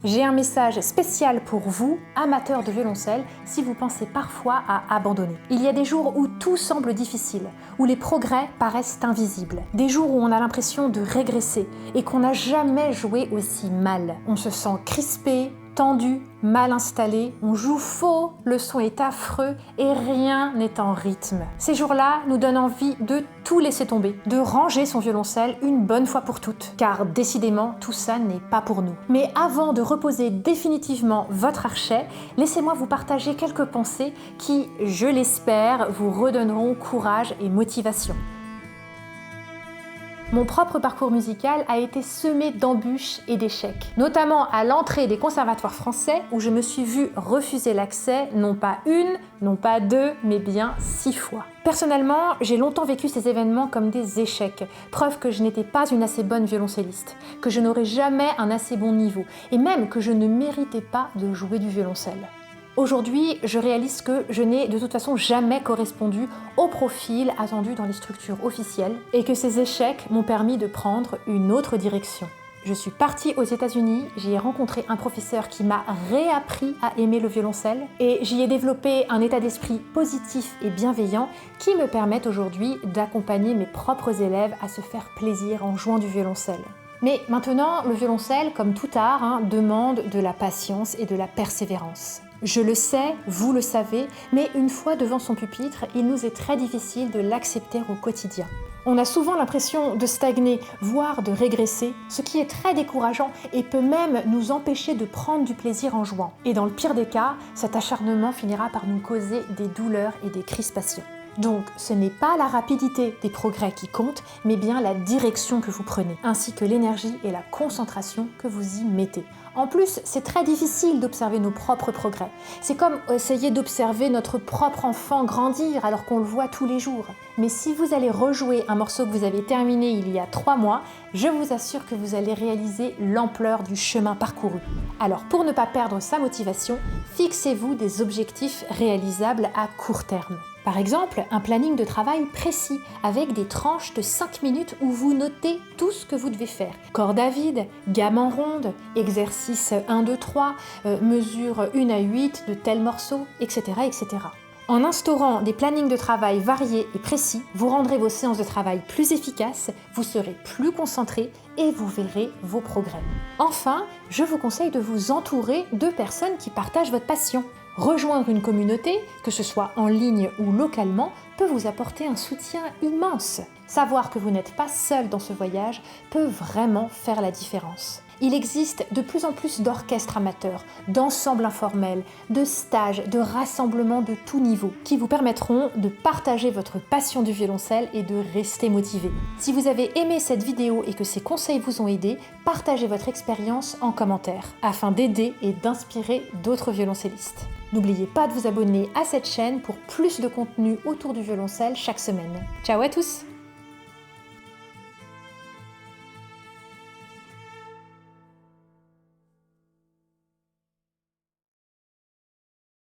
J'ai un message spécial pour vous, amateurs de violoncelle, si vous pensez parfois à abandonner. Il y a des jours où tout semble difficile, où les progrès paraissent invisibles, des jours où on a l'impression de régresser et qu'on n'a jamais joué aussi mal. On se sent crispé, tendu, mal installé, on joue faux, le son est affreux et rien n'est en rythme. Ces jours-là nous donnent envie de tout laisser tomber, de ranger son violoncelle une bonne fois pour toutes, car décidément tout ça n'est pas pour nous. Mais avant de reposer définitivement votre archet, laissez-moi vous partager quelques pensées qui, je l'espère, vous redonneront courage et motivation. Mon propre parcours musical a été semé d'embûches et d'échecs, notamment à l'entrée des conservatoires français où je me suis vue refuser l'accès, non pas une, non pas deux, mais bien 6 fois. Personnellement, j'ai longtemps vécu ces événements comme des échecs, preuve que je n'étais pas une assez bonne violoncelliste, que je n'aurais jamais un assez bon niveau, et même que je ne méritais pas de jouer du violoncelle. Aujourd'hui, je réalise que je n'ai de toute façon jamais correspondu au profil attendu dans les structures officielles et que ces échecs m'ont permis de prendre une autre direction. Je suis partie aux États-Unis, j'y ai rencontré un professeur qui m'a réappris à aimer le violoncelle et j'y ai développé un état d'esprit positif et bienveillant qui me permet aujourd'hui d'accompagner mes propres élèves à se faire plaisir en jouant du violoncelle. Mais maintenant, le violoncelle, comme tout art, demande de la patience et de la persévérance. Je le sais, vous le savez, mais une fois devant son pupitre, il nous est très difficile de l'accepter au quotidien. On a souvent l'impression de stagner, voire de régresser, ce qui est très décourageant et peut même nous empêcher de prendre du plaisir en jouant. Et dans le pire des cas, cet acharnement finira par nous causer des douleurs et des crispations. Donc, ce n'est pas la rapidité des progrès qui compte, mais bien la direction que vous prenez, ainsi que l'énergie et la concentration que vous y mettez. En plus, c'est très difficile d'observer nos propres progrès. C'est comme essayer d'observer notre propre enfant grandir alors qu'on le voit tous les jours. Mais si vous allez rejouer un morceau que vous avez terminé il y a 3 mois, je vous assure que vous allez réaliser l'ampleur du chemin parcouru. Alors, pour ne pas perdre sa motivation, fixez-vous des objectifs réalisables à court terme. Par exemple, un planning de travail précis avec des tranches de 5 minutes où vous notez tout ce que vous devez faire. Corde à vide, gamme en ronde, exercice 1, 2, 3, mesure 1 à 8 de tel morceau, etc., etc. En instaurant des plannings de travail variés et précis, vous rendrez vos séances de travail plus efficaces, vous serez plus concentré et vous verrez vos progrès. Enfin, je vous conseille de vous entourer de personnes qui partagent votre passion. Rejoindre une communauté, que ce soit en ligne ou localement, peut vous apporter un soutien immense. Savoir que vous n'êtes pas seul dans ce voyage peut vraiment faire la différence. Il existe de plus en plus d'orchestres amateurs, d'ensembles informels, de stages, de rassemblements de tout niveau qui vous permettront de partager votre passion du violoncelle et de rester motivé. Si vous avez aimé cette vidéo et que ces conseils vous ont aidé, partagez votre expérience en commentaire afin d'aider et d'inspirer d'autres violoncellistes. N'oubliez pas de vous abonner à cette chaîne pour plus de contenu autour du violoncelle chaque semaine. Ciao à tous!